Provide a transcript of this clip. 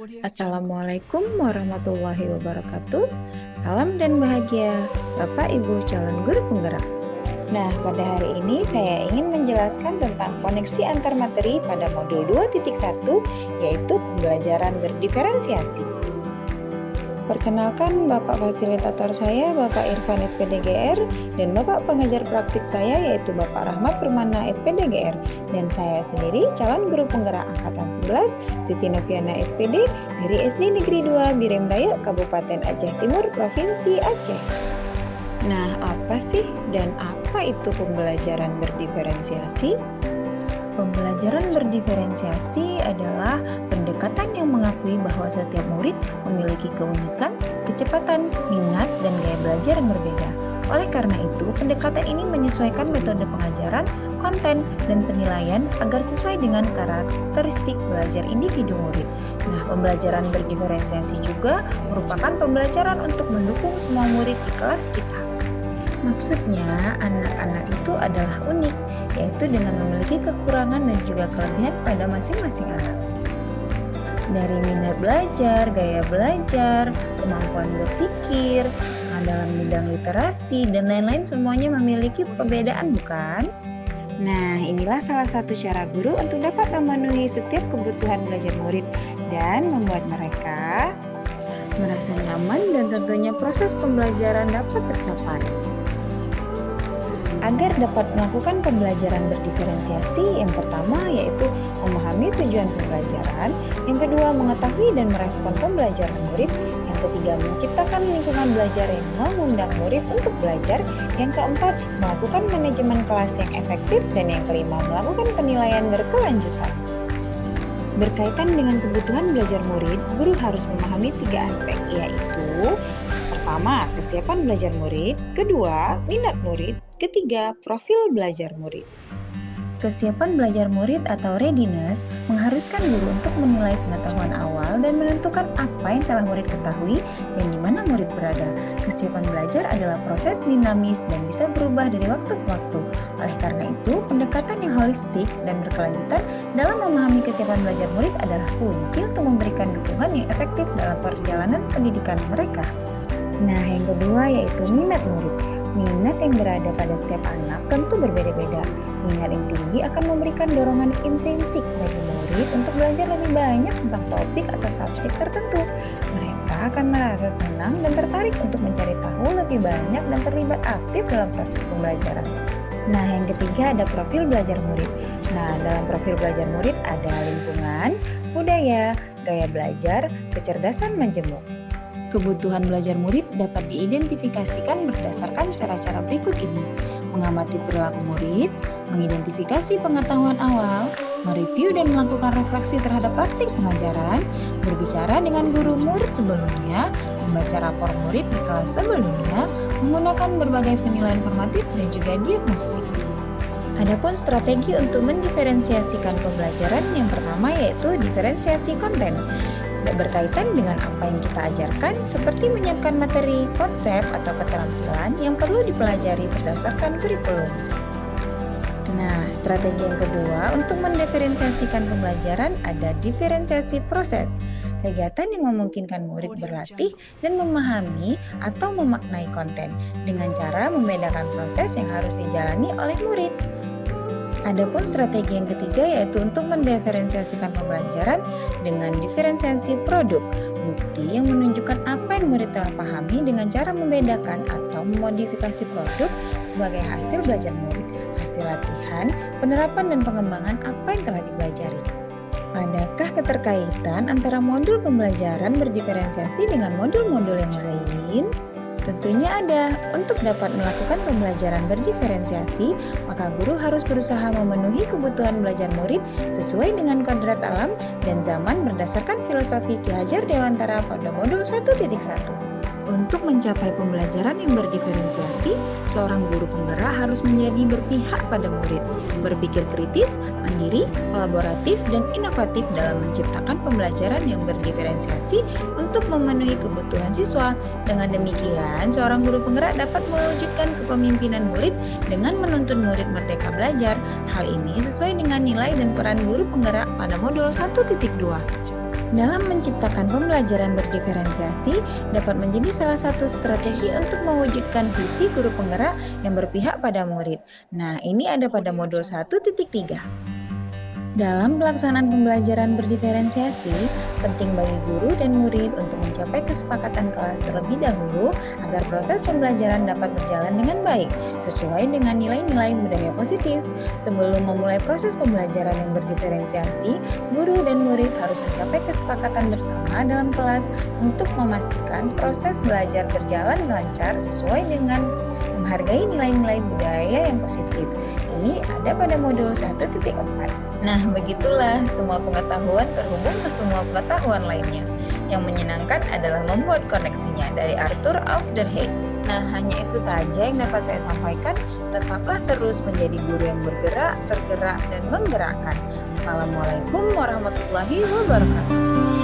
Assalamualaikum warahmatullahi wabarakatuh. Salam dan bahagia, Bapak Ibu calon guru penggerak. Nah, pada hari ini saya ingin menjelaskan tentang koneksi antar materi pada modul 2.1, yaitu pembelajaran berdiferensiasi. Perkenalkan, Bapak fasilitator saya, Bapak Irfan SPDGR, dan Bapak pengajar praktik saya yaitu Bapak Rahmat Permana SPDGR, dan saya sendiri calon guru penggerak angkatan 11, Siti Noviana SPD dari SD Negeri 2 Birem Raya, Kabupaten Aceh Timur, Provinsi Aceh. Nah, apa sih dan apa itu pembelajaran berdiferensiasi? Pembelajaran berdiferensiasi adalah pendekatan yang mengakui bahwa setiap murid memiliki keunikan, kecepatan, minat, dan gaya belajar yang berbeda. Oleh karena itu, pendekatan ini menyesuaikan metode pengajaran, konten, dan penilaian agar sesuai dengan karakteristik belajar individu murid. Nah, pembelajaran berdiferensiasi juga merupakan pembelajaran untuk mendukung semua murid di kelas kita. Maksudnya, anak-anak itu adalah unik, yaitu dengan memiliki kekurangan dan juga kelebihan pada masing-masing anak. Dari minat belajar, gaya belajar, kemampuan berpikir, dalam bidang literasi, dan lain-lain semuanya memiliki perbedaan, bukan? Nah, inilah salah satu cara guru untuk dapat memenuhi setiap kebutuhan belajar murid dan membuat mereka merasa nyaman dan tentunya proses pembelajaran dapat tercapai. Agar dapat melakukan pembelajaran berdiferensiasi, yang pertama yaitu memahami tujuan pembelajaran, yang kedua mengetahui dan merespon pembelajaran murid, yang ketiga menciptakan lingkungan belajar yang mengundang murid untuk belajar, yang keempat melakukan manajemen kelas yang efektif, dan yang kelima melakukan penilaian berkelanjutan. Berkaitan dengan kebutuhan belajar murid, guru harus memahami 3 aspek, yaitu pertama, kesiapan belajar murid, kedua, minat murid, ketiga, profil belajar murid. Kesiapan belajar murid atau readiness mengharuskan guru untuk menilai pengetahuan awal dan menentukan apa yang telah murid ketahui dan di mana murid berada. Kesiapan belajar adalah proses dinamis dan bisa berubah dari waktu ke waktu. Oleh karena itu, pendekatan yang holistik dan berkelanjutan dalam memahami kesiapan belajar murid adalah kunci untuk memberikan dukungan yang efektif dalam perjalanan pendidikan mereka. Nah, yang kedua yaitu minat murid. Minat yang berada pada setiap anak tentu berbeda-beda. Minat yang tinggi akan memberikan dorongan intrinsik bagi murid untuk belajar lebih banyak tentang topik atau subjek tertentu. Mereka akan merasa senang dan tertarik untuk mencari tahu lebih banyak dan terlibat aktif dalam proses pembelajaran. Nah, yang ketiga ada profil belajar murid. Nah, dalam profil belajar murid ada lingkungan, budaya, gaya belajar, kecerdasan majemuk. Kebutuhan belajar murid dapat diidentifikasikan berdasarkan cara-cara berikut ini: mengamati perilaku murid, mengidentifikasi pengetahuan awal, mereview dan melakukan refleksi terhadap praktik pengajaran, berbicara dengan guru murid sebelumnya, membaca rapor murid di kelas sebelumnya, menggunakan berbagai penilaian formatif dan juga diagnostik. Adapun strategi untuk mendiferensiasikan pembelajaran yang pertama yaitu diferensiasi konten. Berkaitan dengan apa yang kita ajarkan, seperti menyiapkan materi, konsep, atau keterampilan yang perlu dipelajari berdasarkan kurikulum. Nah, strategi yang kedua untuk mendiferensiasikan pembelajaran ada diferensiasi proses. Kegiatan yang memungkinkan murid berlatih dan memahami atau memaknai konten dengan cara membedakan proses yang harus dijalani oleh murid. Adapun strategi yang ketiga yaitu untuk mendiferensiasikan pembelajaran dengan diferensiasi produk, bukti yang menunjukkan apa yang murid telah pahami dengan cara membedakan atau memodifikasi produk sebagai hasil belajar murid, hasil latihan, penerapan dan pengembangan apa yang telah dipelajari. Adakah keterkaitan antara modul pembelajaran berdiferensiasi dengan modul-modul yang lain? Tentunya ada. Untuk dapat melakukan pembelajaran berdiferensiasi, maka guru harus berusaha memenuhi kebutuhan belajar murid sesuai dengan kodrat alam dan zaman berdasarkan filosofi Ki Hajar Dewantara pada modul 1.1. Untuk mencapai pembelajaran yang berdiferensiasi, seorang guru penggerak harus menjadi berpihak pada murid, berpikir kritis, mandiri, kolaboratif, dan inovatif dalam menciptakan pembelajaran yang berdiferensiasi untuk memenuhi kebutuhan siswa. Dengan demikian, seorang guru penggerak dapat mewujudkan kepemimpinan murid dengan menuntun murid merdeka belajar. Hal ini sesuai dengan nilai dan peran guru penggerak pada modul 1.2. Dalam menciptakan pembelajaran berdiferensiasi dapat menjadi salah satu strategi untuk mewujudkan visi guru penggerak yang berpihak pada murid. Nah, ini ada pada modul 1.3. Dalam pelaksanaan pembelajaran berdiferensiasi, penting bagi guru dan murid untuk mencapai kesepakatan kelas terlebih dahulu agar proses pembelajaran dapat berjalan dengan baik, sesuai dengan nilai-nilai budaya positif. Sebelum memulai proses pembelajaran yang berdiferensiasi, guru dan murid harus mencapai kesepakatan bersama dalam kelas untuk memastikan proses belajar berjalan lancar sesuai dengan menghargai nilai-nilai budaya yang positif. Ini ada pada modul 1.4. Nah, begitulah semua pengetahuan terhubung ke semua pengetahuan lainnya. Yang menyenangkan adalah membuat koneksinya dari Arthur auf der Heide. Nah, hanya itu saja yang dapat saya sampaikan. Tetaplah terus menjadi guru yang bergerak, tergerak, dan menggerakkan. Assalamualaikum warahmatullahi wabarakatuh.